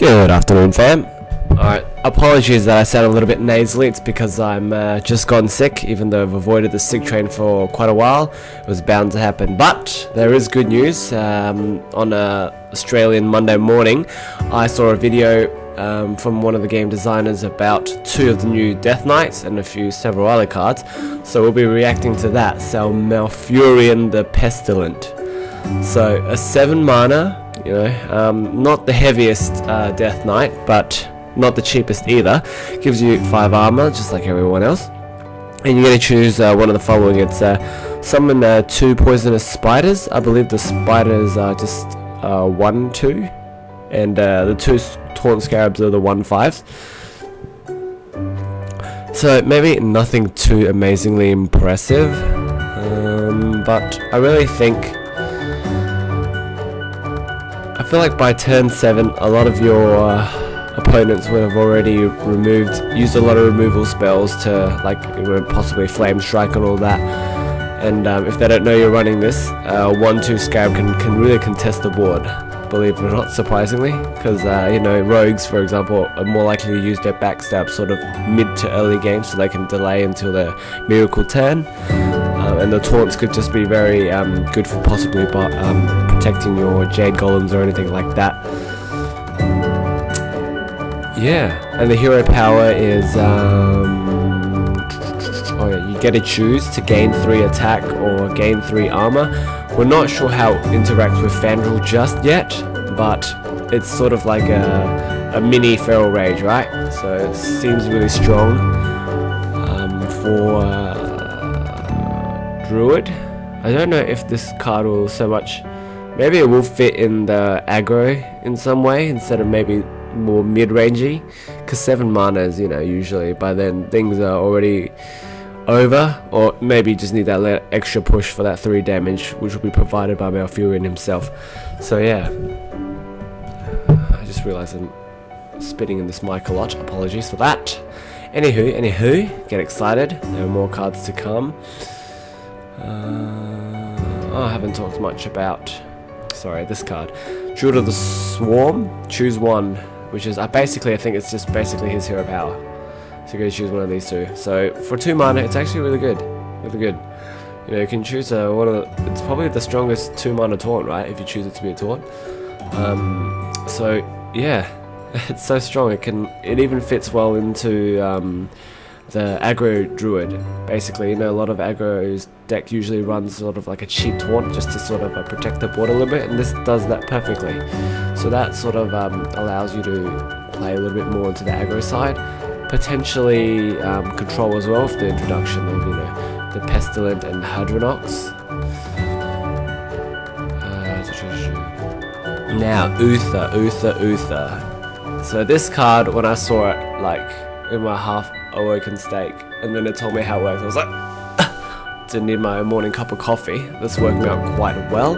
Good afternoon, fam. Alright, apologies that I sound a little bit nasally. It's because I'm just gone sick, even though I've avoided the sick train for quite a while. It was bound to happen, but there is good news. On a Australian Monday morning, I saw a video from one of the game designers about 2 of the new Death Knights and several other cards. So we'll be reacting to that. So Malfurion the Pestilent. So a 7 mana, not the heaviest Death Knight, but not the cheapest either. Gives you 5 armor, just like everyone else. And you're going to choose one of the following. It's summon 2 poisonous spiders. I believe the spiders are just 1/2, and the 2 taunt scarabs are the 1/5s. So maybe nothing too amazingly impressive, but I really think. I feel like by turn 7, a lot of your opponents would have already used a lot of removal spells to, possibly Flame Strike and all that. And if they don't know you're running this, 1/2 Scarab can really contest the board, believe it or not, surprisingly. Because, rogues, for example, are more likely to use their backstab sort of mid to early game, so they can delay until their miracle turn. And the taunts could just be very good for possibly protecting your Jade Golems or anything like that. Yeah, and the hero power is you get to choose to gain 3 attack or gain 3 armor. We're not sure how it interacts with Fandral just yet, but it's sort of like a mini Feral Rage, right? So it seems really strong for Druid. I don't know if this card will so much. Maybe it will fit in the aggro in some way instead of maybe more mid-rangey, because 7 mana is, usually by then things are already over, or maybe you just need that extra push for that 3 damage, which will be provided by Malfurion himself. So yeah, I just realized I'm spitting in this mic a lot. Apologies for that. Anywho, get excited. There are more cards to come. I haven't talked much about. Sorry, this card. Druid of the Swarm. Choose one, which is basically I think it's just basically his hero power. So you're going to choose one of these 2. So for 2 mana, it's actually really good. Really good. You can choose it's probably the strongest 2 mana taunt, right? If you choose it to be a taunt. So yeah, it's so strong. It even fits well into the aggro druid. Basically, a lot of aggro's deck usually runs sort of like a cheap taunt just to sort of protect the board a little bit, and this does that perfectly. So that sort of allows you to play a little bit more into the aggro side. Potentially control as well with the introduction of the Pestilent and Hadronox. Now Uther. So this card, when I saw it in my half awoken state, and then it told me how it works, I was like, didn't need my morning cup of coffee. This worked me out quite well.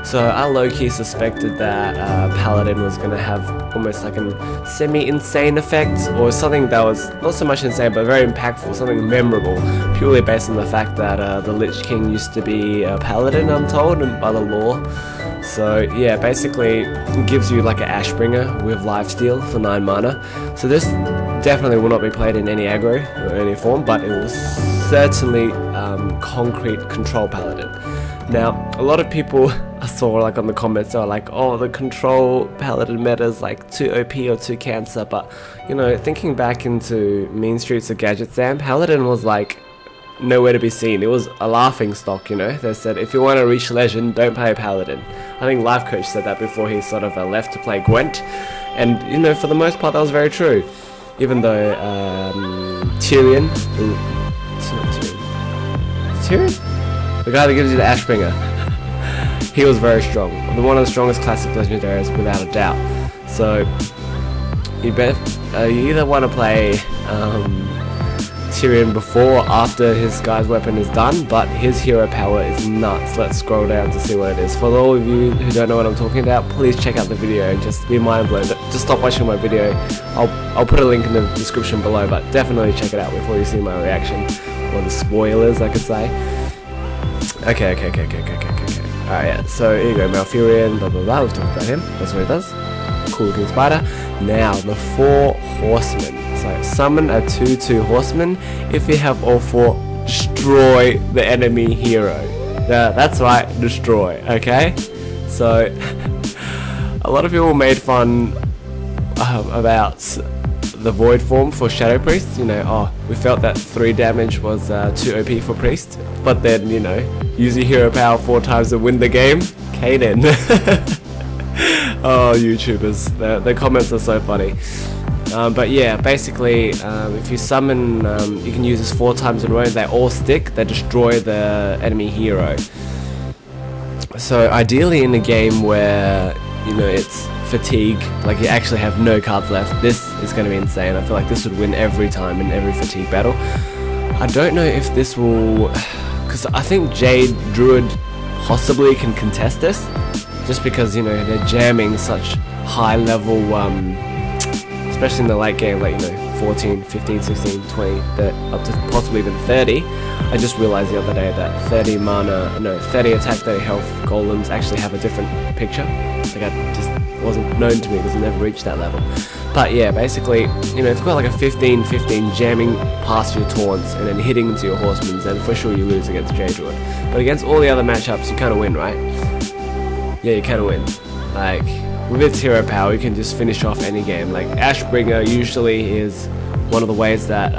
So I low-key suspected that Paladin was going to have almost like a semi-insane effect, or something that was not so much insane but very impactful, something memorable, purely based on the fact that the Lich King used to be a Paladin, I'm told, and by the lore. So yeah, basically it gives you like an Ashbringer with Lifesteal for 9 mana. So this definitely will not be played in any aggro or any form, but it will certainly concrete control Paladin. Now, a lot of people I saw on the comments are like, oh, the control Paladin meta is too OP or too cancer, but thinking back into Mean Streets of Gadget Sam, Paladin was nowhere to be seen. It was a laughing stock, They said, if you want to reach legend, don't play Paladin. I think Life Coach said that before he sort of left to play Gwent, and for the most part that was very true. Even though Tyrion, the guy that gives you the Ashbringer, he was very strong. One of the strongest classic legendaries without a doubt. So you either want to play Tyrion before or after his guy's weapon is done, but his hero power is nuts. Let's scroll down to see what it is. For all of you who don't know what I'm talking about, please check out the video and just be mind blown. Just stop watching my video. I'll put a link in the description below, but definitely check it out before you see my reaction, or the spoilers I could say. Okay. Alright, yeah, so here you go, Malfurion, blah blah blah, we've talked about him, that's what he does. cool looking spider. Now the 4 horsemen. So summon a 2/2 horseman. If you have all 4, destroy the enemy hero. That's right, destroy. Okay. So a lot of people made fun about the void form for Shadow Priest. You know, oh, we felt that 3 damage was too OP for Priest, but then, you know, use your hero power 4 times to win the game. Kaden. Oh, YouTubers, their comments are so funny. But yeah, basically, if you summon, you can use this 4 times in a row. They all stick. They destroy the enemy hero. So ideally, in a game where, you know, it's fatigue, like you actually have no cards left, this is going to be insane. I feel like this would win every time in every fatigue battle. I don't know if this will, because I think Jade Druid possibly can contest this, just because, you know, they're jamming such high level, especially in the late game, like, you know, 14, 15, 16, 20, up to possibly even 30. I just realized the other day that 30 mana, no, 30 attack, 30 health golems actually have a different picture. Like, I just wasn't known to me because I never reached that level. But yeah, basically, you know, if you've got like a 15-15 jamming past your taunts and then hitting into your horsemen, then for sure you lose against Jade Druid. But against all the other matchups, you kind of win, right? Yeah, you kind of win. Like, with its hero power, you can just finish off any game. Like, Ashbringer usually is one of the ways that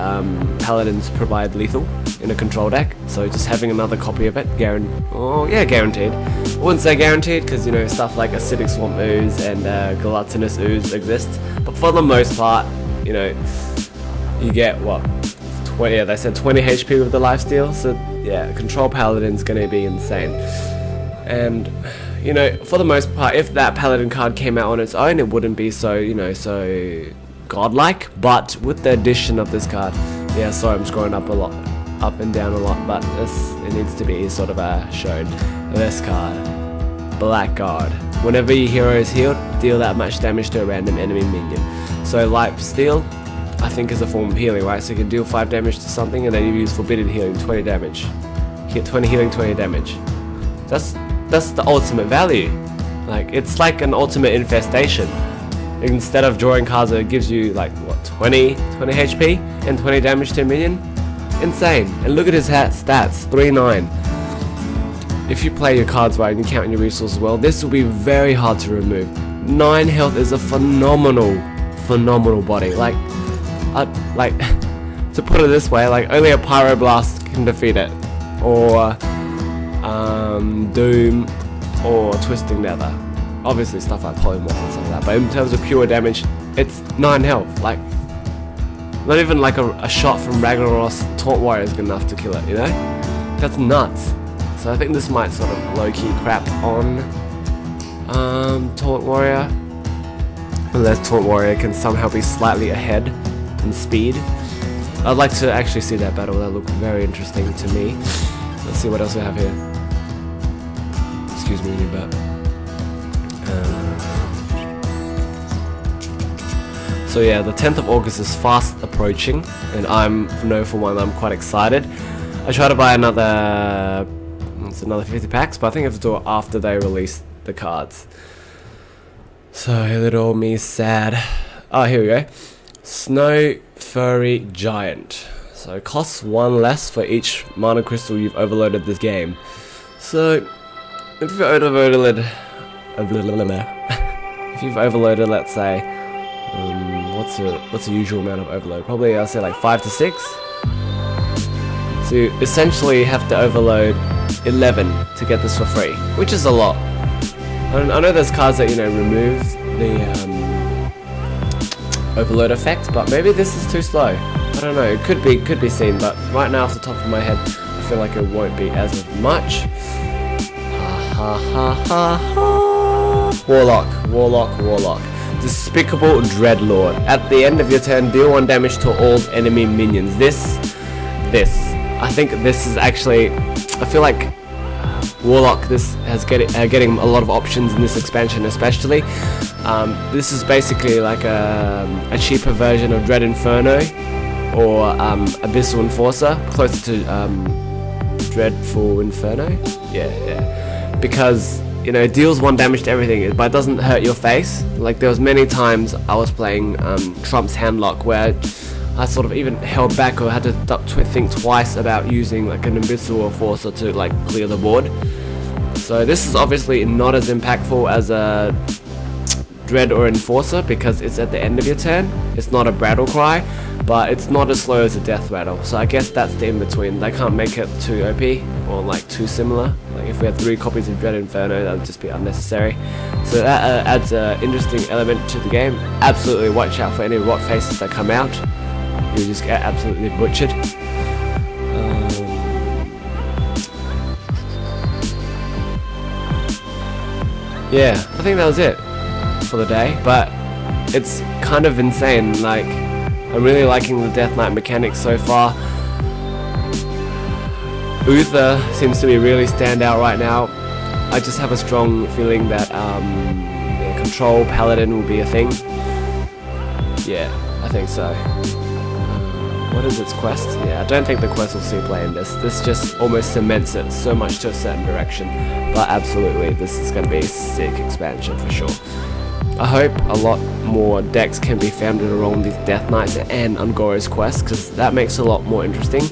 Paladins provide lethal in a control deck. So just having another copy of it, guaranteed. I wouldn't say guaranteed because, you know, stuff like Acidic Swamp Ooze and Gelatinous Ooze exist. But for the most part, you know, you get what? 20, yeah, they said 20 HP with the lifesteal. So yeah, Control Paladin's going to be insane. And, you know, for the most part, if that Paladin card came out on its own, it wouldn't be so, you know, so godlike. But with the addition of this card, yeah, sorry, I'm scrolling up and down a lot, but it needs to be sort of shown. This card, Blackguard. Whenever your hero is healed, deal that much damage to a random enemy minion. So Lifesteal, I think, is a form of healing, right? So you can deal 5 damage to something, and then you use Forbidden Healing, 20 damage. Hit 20 healing, 20 damage. That's the ultimate value. Like, it's like an ultimate infestation. Instead of drawing cards that gives you like what, 20 HP and 20 damage to a minion. Insane. And look at his stats, 3-9. If you play your cards right and you count your resources well, this will be very hard to remove. 9 health is a phenomenal body. Like to put it this way, like only a Pyroblast can defeat it, or Doom, or Twisting Nether. Obviously stuff like Polymorph and stuff like that, but in terms of pure damage, it's 9 health. Like, not even like a shot from Ragnarok's Taunt Warrior is good enough to kill it, you know? That's nuts. So I think this might sort of low-key crap on Taunt Warrior, unless Taunt Warrior can somehow be slightly ahead in speed. I'd like to actually see that battle. That looked very interesting to me. Let's see what else we have here. Excuse me, new bat. So yeah, the 10th of August is fast approaching, and for one, I'm quite excited. I try to buy another 50 packs, but I think I have to do it after they release the cards. So little me sad. Oh, here we go. Snow Furry Giant. So it costs 1 less for each mana crystal you've overloaded this game. So if you've overloaded, let's say, what's the usual amount of overload? Probably I'll say like 5 to 6. So you essentially have to overload 11 to get this for free, which is a lot. I know there's cards that, you know, remove the overload effect, but maybe this is too slow. I don't know. It could be seen, but right now off the top of my head, I feel like it won't be as much. Warlock. Despicable Dreadlord. At the end of your turn, deal 1 damage to all enemy minions. This. I think this is actually. I feel like Warlock. This has getting a lot of options in this expansion, especially. This is basically like a cheaper version of Dread Inferno or Abyssal Enforcer, closer to Dreadful Inferno. Yeah. Because you know, it deals 1 damage to everything, but it doesn't hurt your face. Like there was many times I was playing Trump's Handlock where I sort of even held back or had to think twice about using like an Invisible Enforcer to like clear the board. So this is obviously not as impactful as a Dread or Enforcer because it's at the end of your turn. It's not a Battle Cry, but it's not as slow as a Death Rattle. So I guess that's the in-between. They can't make it too OP or like too similar. Like if we had 3 copies of Dread Inferno, that would just be unnecessary. So that adds an interesting element to the game. Absolutely watch out for any rot faces that come out. You just get absolutely butchered. Yeah, I think that was it for the day, but it's kind of insane. Like, I'm really liking the Death Knight mechanics so far. Uther seems to be really stand out right now. I just have a strong feeling that yeah, Control Paladin will be a thing. Yeah, I think so. What is its quest? Yeah, I don't think the quest will see play in this. This just almost cements it so much to a certain direction. But absolutely, this is going to be a sick expansion for sure. I hope a lot more decks can be founded around these Death Knights and Ungora's quest, because that makes it a lot more interesting.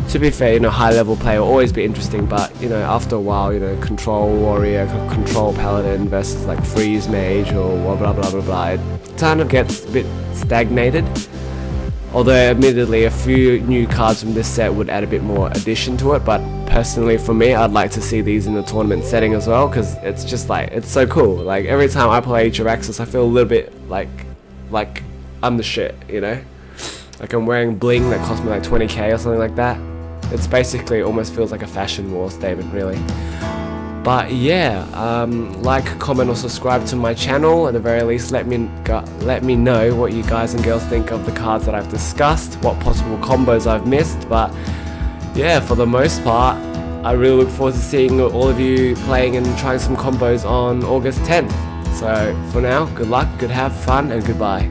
To be fair, you know, high level play will always be interesting, but you know, after a while, you know, Control Warrior, Control Paladin versus like Freeze Mage or blah blah blah blah, it kind of gets a bit stagnated. Although admittedly a few new cards from this set would add a bit more addition to it, but personally for me I'd like to see these in the tournament setting as well, because it's just like, it's so cool. Like every time I play Jiraxxus I feel a little bit like I'm the shit, you know? Like I'm wearing bling that cost me like 20k or something like that. It's basically almost feels like a fashion war statement really. But yeah, like, comment or subscribe to my channel. At the very least, let me know what you guys and girls think of the cards that I've discussed, what possible combos I've missed. But yeah, for the most part, I really look forward to seeing all of you playing and trying some combos on August 10th. So for now, good luck, good have fun, and goodbye.